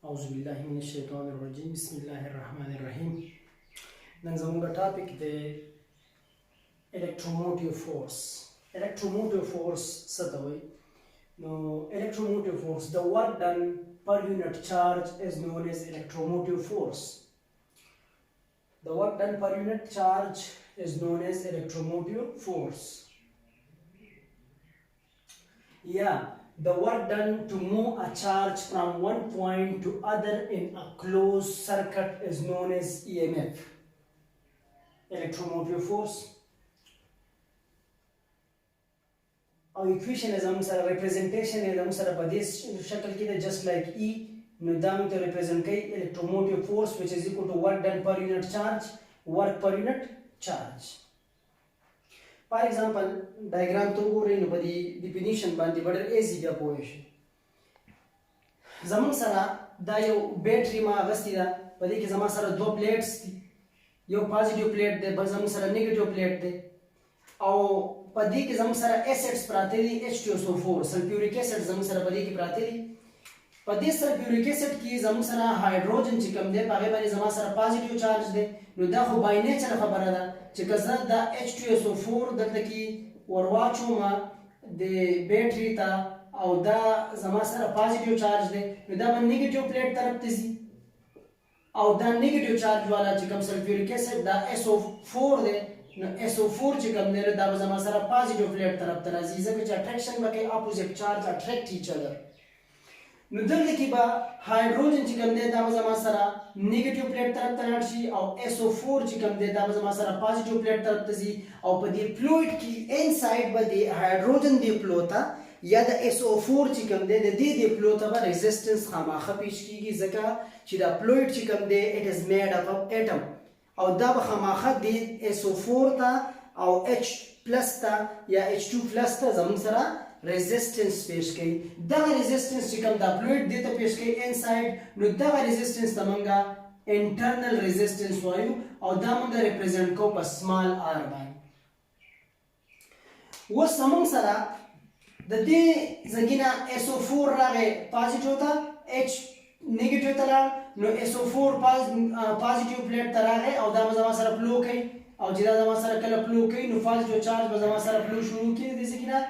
أعوذ بالله من الشيطان الرجيم بسم الله الرحمن الرحيم. نن زموږ ټاپک دی electromotive force. Electromotive force څه ته وایي؟ نو electromotive force, the work done per unit charge is known as electromotive force. The work done per unit charge is known as electromotive force. Yeah, the work done to move a charge from one point to other in a closed circuit is known as EMF. Electromotive force. Our equation is representation is په دې شکل کې ده, just like E. نو دا موږ ته represent کوي electromotive force which is equal to work done per unit charge, work per unit charge. For example, diagram ته وګورئ نو په دې definition باندې ډېر ایزي بیا پوه شئ. زموږ سره دا یو بیټري ما اخیستې ده, په دې کې زما سره دوه پلیټس دي, یو پازیټیو پلیټ دی, بل زموږ سره نیګیټیو پلیټ دی, او په دې کې زموږ سره ایسیډز پراته دي, H2SO4 سلفیوریک ایسیډ زموږ سره په دې کې پراته دي. په دې سلفیوریک ایسیډ کې زموږ سره هایدروجن چې کوم دی په هغې باندې زما سره پازیټیو چارج دی. نو دا خو بای نیچر خبره ده چې که زه دا H2SO4 دلته کې ور واچوم د بیټري ته او دا زما سره پازیټیو چارج دی, نو دا به نیګیټیو پلیټ طرف ته ځي, او دا نیګیټیو چارج والا چې کوم سلفیوریک ایسیډ دا SO4 دی, نو SO4 چې کوم دی دا به زما سره پازیټیو پلیټ طرف ته راځي, ځکه چې اټریکشن به کوي, اپوزیټ چارج اټریکټ ایچ ادر. نو دلته کې به هایدروجن چې کوم دی دا به زما سره نیګیټیو پلیټ طرف ته لاړ شي, او SO4 چې کوم دی دا به زما سره پازیټیو پلیټ طرف ته ځي, او په دې فلویډ کې انسایډ به د هایدروجن دی فلو ته یا د SO4 چې کوم دی د دې دی فلو ته به ریزسټنس خامخا پیش کیږي, ځکه چې دا فلویډ چې کوم دی اټ از میډ اپ اف اټم, او دا به خامخا د SO4 ته او H پلس ته یا H2 پلس ته زموږ سره ریزسټنس پیش کوي. دغه ریزسټنس چې کوم دا فلویډ دی ته پیش کوي انسایډ, نو دغه ریزسټنس ته موږ انټرنل ریزسټنس وایو, او دا موږ ریپرزینټ کوو په سمال آر باندې. اوس زموږ سره د دې ځای نه SO4 راغی پازیټیو ته, H نیګیټیو ته لاړ, نو SO4 پازیټیو پلیټ ته راغی, او دا به زما سره فلو کوي, او چې دا زما سره کله فلو کوي نو پازیټیو چارج به زما سره فلو شروع کړي د دې ځای نه,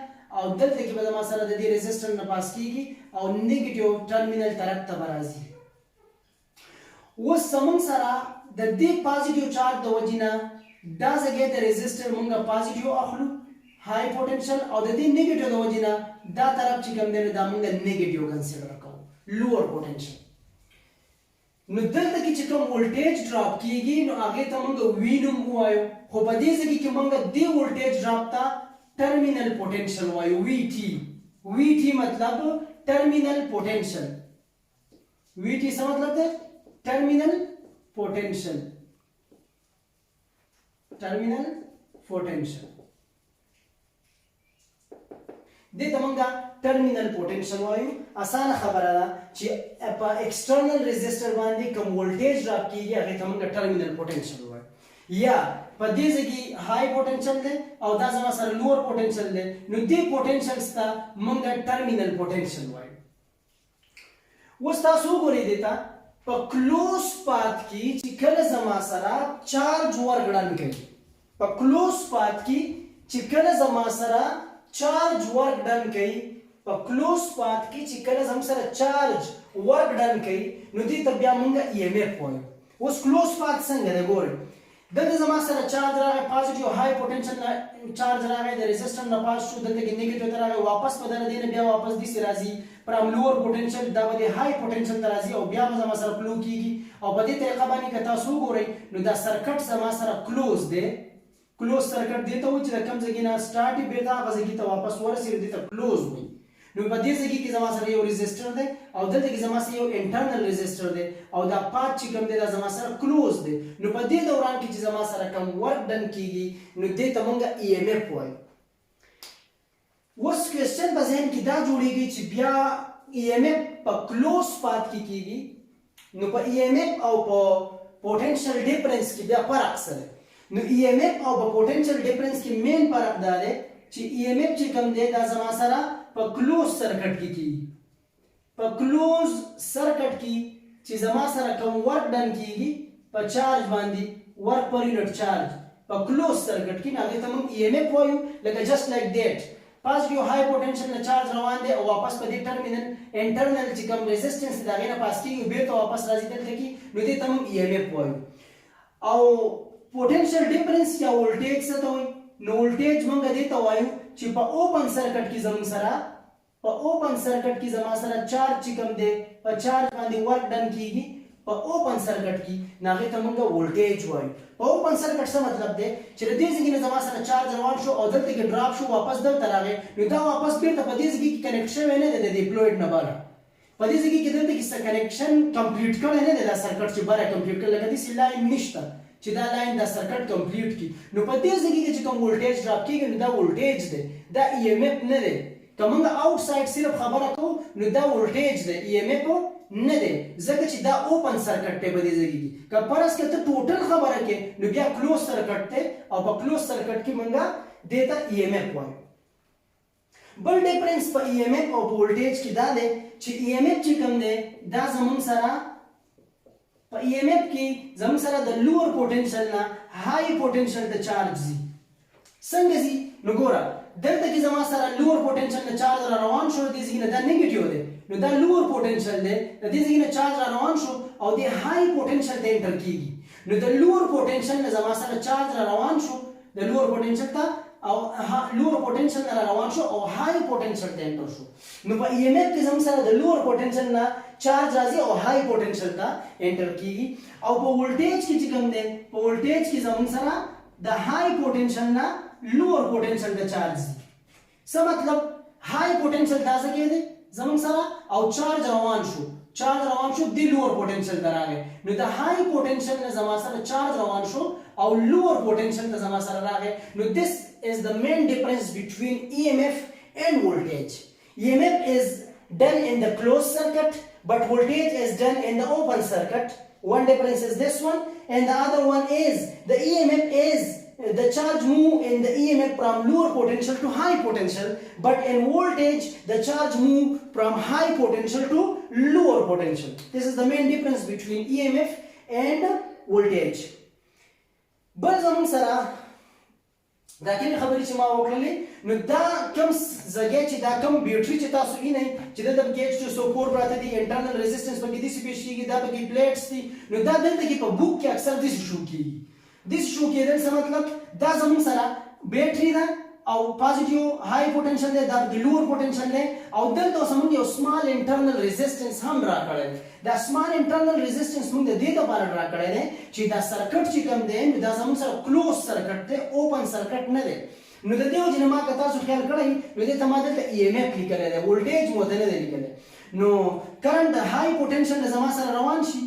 او دلته کې به زما سره د دې ریزسټر نه پاس کیږي او نیګیټیو ټرمینل طرف ته به راځي. اوس زموږ سره د دې پازیټیو چارج د وجې نه دا ځای د ریزسټر موږ پازیټیو اخلو های پوټنشل, او د دې نیګیټیو د وجې نه دا طرف چې کوم دی دا موږ نیګیټیو کنسیډر کوو, لوور پوټنشل. نو دلته کې چې کوم ولټیج ډراپ کیږي نو هغې ته موږ وي نوم ووایو, خو په دې ځای کې موږ دې ولټیج ډراپ ته terminal potential وایو, VT. VT مطلب terminal potential. VT څه مطلب ده؟ terminal potential. terminal potential. دې ته موږ terminal potential وایو. اسانه خبره ده چې په external resistor باندې کوم voltage ډراپ کیږي هغې ته موږ terminal potential وایو. یا په دې ځای کې های پوټنشل دی او دا زما سره لوور پوټنشل دی, نو دې پوټنشلز ته موږ ټرمینل پوټنشل وایو. اوس تاسو وګورئ دې ته په کلوز پات کې چې کله زما سره چارج ورګړن کوي, په کلوز پات کې چې کله زما سره چارج ورګړن کوي, په کلوز پات کې چې کله زما سره چارج ورګړن کوي نو دې ته بیا موږ EMF وایو. اوس کلوز پات څنګه دی ګورئ, دلته زما سره چارج راغی, پازیټیو های پوټنشل چارج راغی, د ریزسټر نه پاس شو, دلته کې نیګیټیو ته راغی, واپس په دغه دې نه بیا واپس داسې راځي فرام لوور پوټنشل, دا به د های پوټنشل ته راځي او بیا به زما سره فلو کیږي. او په دې طریقه باندې که تاسو وګورئ نو دا سرکټ زما سره کلوز دی. کلوز سرکټ دې ته وایي چې د کوم ځای نه سټارټ یې بېرته هغه ځای ته واپس ورسېږي, دې ته کلوز وایي. نو په دې ځای کې زما سره یو ریزسټر دی, او دلته کې زما سره یو انټرنل ریزسټر دی, او دا پات چې کوم دی دا زما سره کلوز دی. نو په دې دوران کې چې زما سره کوم ورک ډن کیږي نو دې ته موږ EMF وایو. اوس کوېسچن په ذهن کې دا جوړېږي چې بیا EMF په کلوز پات کې کیږي, نو په EMF او په پوټنشل ډیفرنس کې بیا فرق څه دی؟ نو EMF او په پوټنشل ډیفرنس کې مین فرق دا دی چې EMF چې کوم دی دا زما سره په کلوز سرکټ کې کیږي, په کلوز سرکټ کې چې زما سره کوم ورک ډن کیږي په چارج باندې ورک پر یونټ چارج په کلوز سرکټ کې هغه ته موږ ای ایم اف وایو لکه جست لایک دیټ پازیټیو های پوتنشل نه چارج روان دی او واپس په دې ټرمینل انټرنل چې کوم ریزिस्टنس دا غینه پاس کیږي بیرته واپس راځي دلته کې نو دې ته موږ ای ایم اف وایو او پوتنشل ډیفرنس یا ولټیج څه ته وایي نو ولټیج موږ دې ته وایو چې په اوپن سرکټ کې زموږ سره په اوپن سرکټ کې زما سره چارج چې کوم دی په چارج باندې ورک ډن کیږي په اوپن سرکټ کې ناغه ته موږ ولټیج وایو په اوپن سرکټ څه مطلب دی چې د دې ځای نه زما سره چارج روان شو او دلته کې ډراپ شو واپس دلته راغی نو دا واپس بیرته په دې ځای کې کنیکټ شوی نه دی د ډیپلویډ نه بره په دې ځای کې دلته کې کنیکشن کمپلیټ کړی نه دی دا سرکټ چې بره کمپلیټ کړل لکه دې لاین نشته چې دا لاین دا سرکټ کمپلیټ کی نو په دې ځای کې چې کوم ولټیج ډراپ کیږي نو دا ولټیج دی دا ای ایم اف نه دی کومه آوټ ساید صرف خبره کو نو دا ولټیج دی ای ایم اف نه دی ځکه چې دا اوپن سرکټ ته بده ځای کې کپرس کې ته ټوټل خبره کې نو بیا کلوز سرکټ ته او په کلوز سرکټ کې مونږه دیتا ای ایم اف وایو بل ډیفرنس په ای ایم اف او په ولټیج کې دا دی چې ای ایم اف چې کوم دی دا زمون سره په ای ایم اف کې زمون سره د لوور پوتنشل نه های پوتنشل ته چارج زی څنګه زی نو ګوره دلته کې زما سره لوور پوتنشل نه چارج را روان شو دي ځینې دا نیگیټیو دی نو دا لوور پوتنشل دی د دې ځای نه چارج را روان شو او د های پوتنشل ته انټر کیږي نو د لوور پوتنشل نه زما سره چارج را روان شو د لوور پوتنشل ته او لوور پوتنشل نه روان شو او های پوتنشل ته انټر شو نو په ای ایم اف کې زما سره د لوور پوتنشل نه چارج راځي او های پوتنشل ته انټر کیږي او په ولټیج کې چې کوم دی په ولټیج کې زمون سره د های پوتنشل نه لوور پوتنشل ته چارج دي څه مطلب های پوتنشل دا څه کې دی زمون سره او چارج روان شو د لوور پوتنشل ته راغی نو د های پوتنشل نه زما سره چارج روان شو او لوور پوتنشل ته زما سره راغی نو this is the main difference between EMF and voltage. EMF is done in the closed circuit but voltage is done in the open circuit. One difference is this one and the other one is the EMF is the charge move in the EMF from lower potential to high potential but in voltage the charge move from high potential to lower potential. This is the main difference between EMF and voltage. بل زمون سره دا کوم خبرې چې ما وکړلې نو دا کوم ځای چې دا کوم بیټری چې تاسو وینئ چې دلته کې چې سپور پراته دي انټرنل ریزिस्टنس پکې دي سپیش کیږي دا پکې پلیټس دي نو دا دلته کې په بوک کې اکثر دي شو کیږي د شو کېدل څه مطلب دا زموږ سره بیټری ده او پازیټیو های پوتنشل دی دا د لوور پوتنشل دی او دلته زموږ یو سمال انټرنل ریزिस्टنس هم راکړی دا سمال انټرنل ریزिस्टنس موږ د دې لپاره راکړی دی چې دا سرکټ چې کوم دی دا زموږ سره کلوز سرکټ دی اوپن سرکټ نه دی نو د دې وجه نه ما که تاسو خیال کړئ نو دې ته ما دلته ای ایم اف لیکلی دی ولټیج مو ته نه دی لیکلی نو کرنټ د های پوتنشل نه زما سره روان شي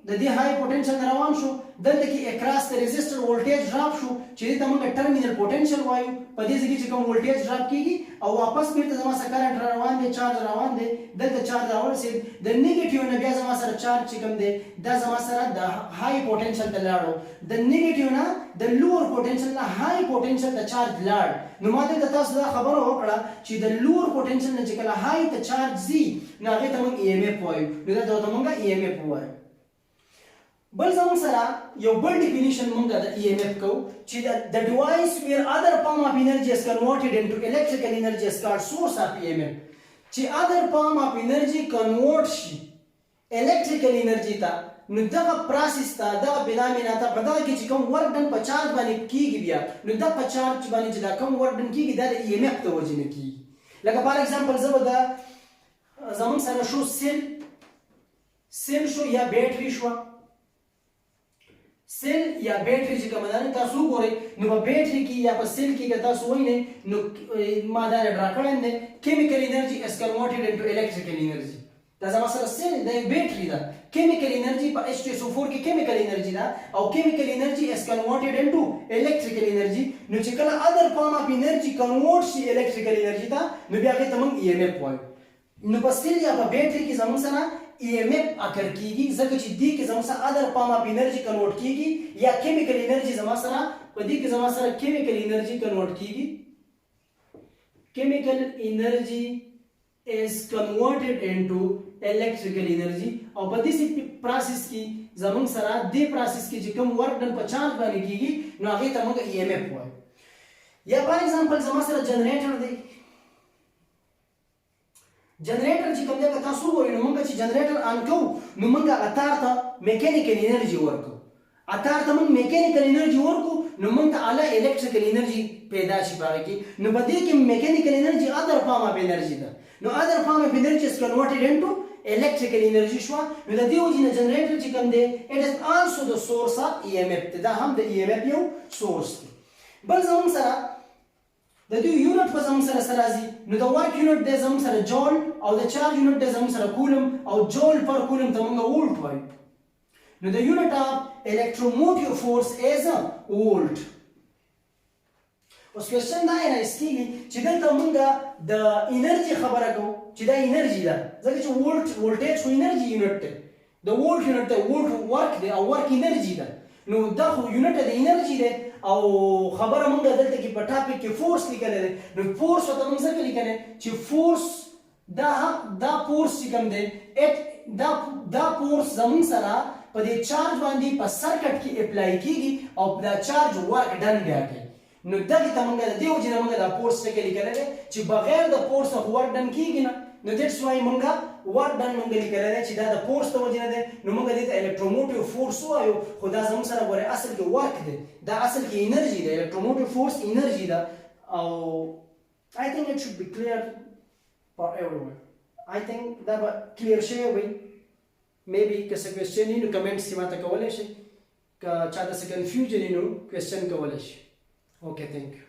د دې های پوتنشل روان شو دلته کې اکراس د ریزिस्टर ولټیج ډراپ شو چې دې ته موږ ټرمینل پوتنشل وایو په دې ځای کې چې کوم ولټیج ډراپ کیږي او واپس بیرته زما سره کرنټ روان دی چارج روان دی دلته چارج راورسېد د نیگیټیو نه بیا زما سره چارج چې کوم دی دا زما سره د های پوتنشل ته لاړو د نیگیټیو نه د لوور پوتنشل نه های پوتنشل ته چارج لاړ نو ما دلته تاسو دا خبره وکړه چې د لوور پوتنشل نه چې کله های ته چارج ځي نو هغې ته موږ ای ایم اف وایو نو دا ته موږ ای ایم اف وایو بل زمون سره یو بل ډیفینیشن مونږ د ای ایم اف کو چې د ډیوایس ویر ادر فارم اف انرجی از کنورټډ انټو الیکټریکل انرجی از کالډ سورس اف ای ایم اف چې ادر فارم اف انرجی کنورټ شي الیکټریکل انرجی ته نو دغه پروسس ته دغه بنامینه ته په دغه کې چې کوم ورک ډن په چارج باندې کیږي بیا نو دا په چارج باندې چې دا کوم ورک ډن کیږي دا د ای ایم اف ته وجه نه کیږي لکه فار ایگزامپل زه به دا زمون سره شو سیل شو یا بیټری شو سیل یا بیټری چې کومه ده تاسو وګورئ نو په بیټری کې یا په سیل کې که تاسو وینئ نو ما دا ډرا کړی دی کیمیکل انرجي از کنورټډ انټو الیکټریکل انرجي دا زما سره سیل د بیټری ده کیمیکل انرجي په H2SO4 کې کیمیکل انرجي ده او کیمیکل انرجي از کنورټډ انټو الیکټریکل انرجي نو چې کله ادر فارم اف انرجي کنورټ شي الیکټریکل انرجي ته نو بیا هغې ته موږ ای ایم اف وایو نو په سیل یا په بیټری کې زموږ سره ای ایم اف اکر کیږي ځکه چې دې کې زما سره ادر فارم اف انرجي کنورټ کیږي یا کیمیکل انرجي زما سره په دې کې زما سره کیمیکل انرجي کنورټ کیږي کیمیکل انرجي is converted into electrical energy او په دې پروسس کې زمونږ سره دې پروسس کې چې کوم ورک ډن په چارج باندې کیږي نو هغه ته موږ ای ایم اف وایو یا فار ایگزامپل زما سره جنریټر دی جنریټر چې کوم دی تاسو وګورئ نو موږ چې جنریټر آن کوو نو موږ اتار ته میکانیکل انرژي ورکو اتار ته موږ میکانیکل انرژي ورکو نو موږ ته اعلی الکتریکل انرژي پیدا شي پاره کې نو په دې کې میکانیکل انرژي ادر فارم اف انرژي ده نو other form of energy is converted into electrical energy شو نو د دې وجې نه جنریټر چې کوم دی it is also the source of EMF دا هم د EMF یو سورس دی بل زموږ سره د دې یونټ په زموږ سره راځي نو د ورک یونټ د زموږ سره جول او د چارج یونټ د زموږ سره کولم او جول پر کولم ته موږ وولټ وایو نو د یونټ اف electromotive force is a volt اوس کوېسچن دا راځي چې دلته موږ د انرژي خبره کوو چې دا انرژي ده ځکه چې وولټیج خو انرژي یونټ دی د وولټ یونټ دی وولټ ورک دی او ورک انرژي ده نو دا خو یونټ د انرژي دی او خبره موږ دلته کې په ټاپک کې فورس لیکلی دی نو فورس ورته موږ ځکه لیکلی چې فورس دا فورس چې کوم دی دا فورس زموږ سره په دې چارج باندې په سرکټ کې اپلای کیږي او دا چارج ورک ډن بیا کوي نو دغه ته موږ د دې وجې نه موږ دا فورس ټکی لیکلی دی چې بغیر د فورس څخه ورک ډن کیږي نه نو دیټس وای موږ ورک ډن موږ لیکلی دی چې دا د فورس د وجې نه دی نو موږ دې ته الکتروموټیو فورس وایو خو دا زموږ سره ګورئ اصل کې ورک دی دا اصل کې انرژي ده الکتروموټیو فورس انرژي ده او I think it should be clear for everyone I think دا به کلیر شوی وي maybe که څه کوېسچن وي نو کمنټس کې ماته کولی شئ که چاته څه کنفیوژن وي نو کوېسچن کولی شي Okay, thank you.